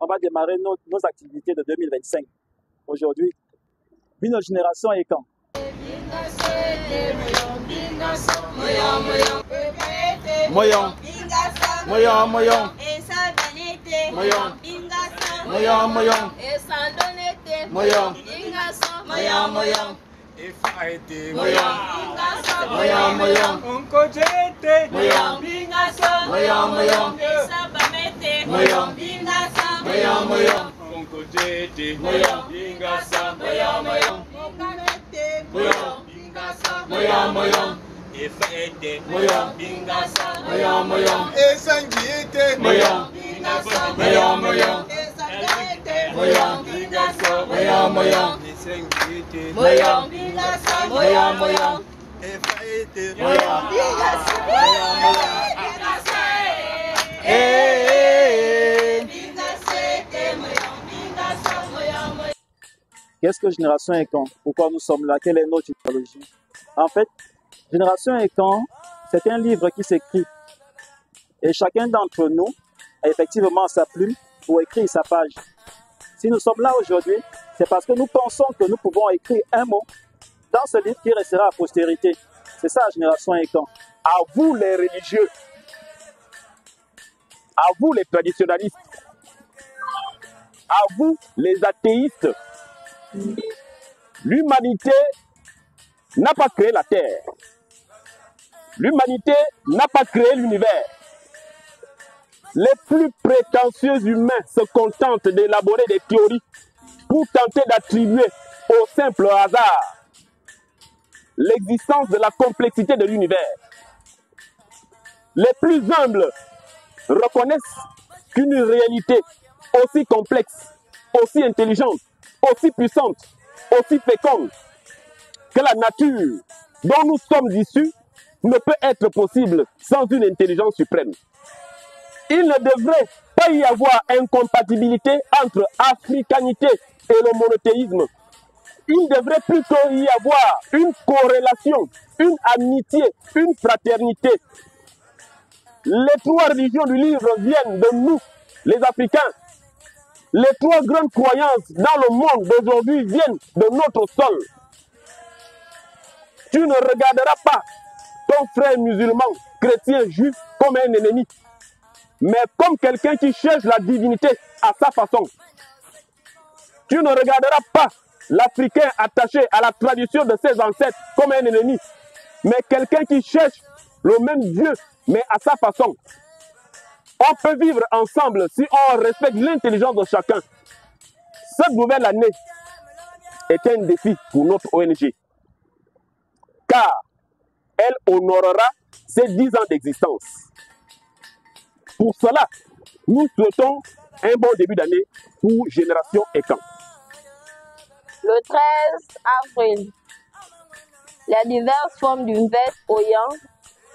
on va démarrer nos activités de 2025. Aujourd'hui, notre génération est quand? Moyon. Moyon, moyon. Moyon. Moyon, moyon. Moyon. Moyon, moyon. Moyon. Moyon, moyon. Moyon. Moyon, moyon. Moyon. Moyon, moyon. Moyon, moyon. Moyon, moyon. Esangiete. Moyon. Moyon, moyon. Moyon. Moyon, moyon. Moyon. Moyon, moyon. Qu'est-ce que Génération Ekan? Pourquoi nous sommes là? Quelle est notre idéologie? En fait, Génération Ekan, c'est un livre qui s'écrit. Et chacun d'entre nous a effectivement sa plume pour écrire sa page. Si nous sommes là aujourd'hui, c'est parce que nous pensons que nous pouvons écrire un mot dans ce livre qui restera à postérité. C'est ça, Génération Ekan. À vous les religieux, à vous les traditionnalistes, à vous les athéistes, l'humanité n'a pas créé la Terre. L'humanité n'a pas créé l'univers. Les plus prétentieux humains se contentent d'élaborer des théories pour tenter d'attribuer au simple hasard l'existence de la complexité de l'univers. Les plus humbles reconnaissent qu'une réalité aussi complexe, aussi intelligente, aussi puissante, aussi féconde que la nature dont nous sommes issus ne peut être possible sans une intelligence suprême. Il ne devrait pas y avoir incompatibilité entre africanité et le monothéisme. Il devrait plutôt y avoir une corrélation, une amitié, une fraternité. Les trois religions du livre viennent de nous, les Africains. Les trois grandes croyances dans le monde d'aujourd'hui viennent de notre sol. Tu ne regarderas pas ton frère musulman, chrétien, juif comme un ennemi, mais comme quelqu'un qui cherche la divinité à sa façon. Tu ne regarderas pas l'Africain attaché à la tradition de ses ancêtres comme un ennemi, mais quelqu'un qui cherche le même Dieu, mais à sa façon. On peut vivre ensemble si on respecte l'intelligence de chacun. Cette nouvelle année est un défi pour notre ONG, car elle honorera ses 10 ans d'existence. Pour cela, nous souhaitons un bon début d'année pour Génération Ekan. Le 13 avril, les diverses formes du Vêt Oyen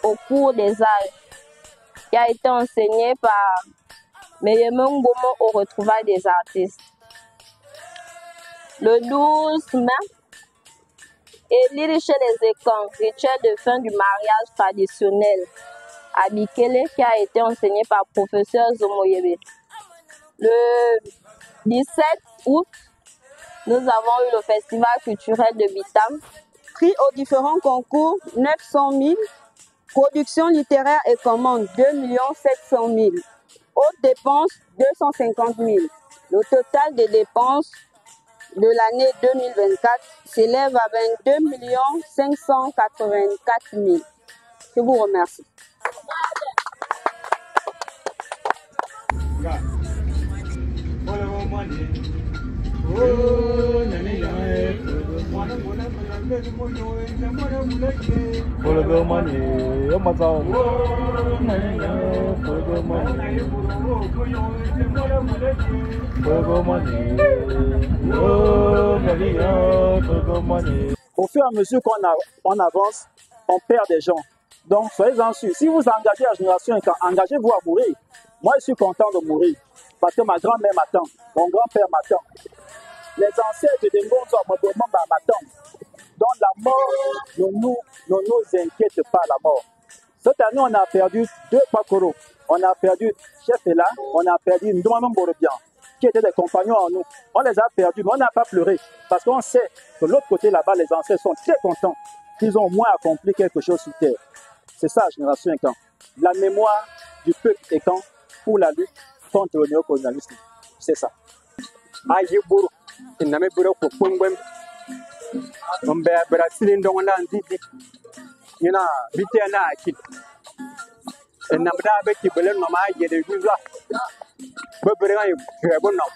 au cours des âges, qui a été enseigné par Meyemong Bomo au retrouvailles des artistes. Le 12 mai, Élie chez les Ekans, rituel de fin du mariage traditionnel à Bikele, qui a été enseigné par professeur Zomoyebe. Le 17 août, nous avons eu le festival culturel de Bitam. Prix aux différents concours, 900 000. Production littéraire et commande, 2 700 000. Hautes dépenses, 250 000. Le total des dépenses de l'année 2024 s'élève à 22 584 000. Je vous remercie. Au fur et à mesure qu'on avance, on perd des gens. Donc, soyez-en sûrs. Si vous engagez la Génération Ekan, engagez-vous à mourir. Moi, je suis content de mourir parce que ma grand-mère m'attend, mon grand-père m'attend. Les ancêtres de Ngonzo m'attendent. Donc, la mort ne nous inquiète pas, la mort. Cette année, on a perdu 2 Pakoro. On a perdu Chef Ela, on a perdu Ndomano Borobian. qui étaient des compagnons en nous. On les a perdus, mais on n'a pas pleuré. Parce qu'on sait que de l'autre côté, là-bas, les ancêtres sont très contents qu'ils ont au moins accompli quelque chose sur terre. C'est ça, Génération Incan. La mémoire du peuple Incan pour la lutte contre le néocolonialisme. C'est ça. Ayiburu, iname buru ko pungwem. Ombe Brazil ndonga nzidi. Ina bitena akit. Enamda be ki belen no ma yede juza. Be bere ngai febo no.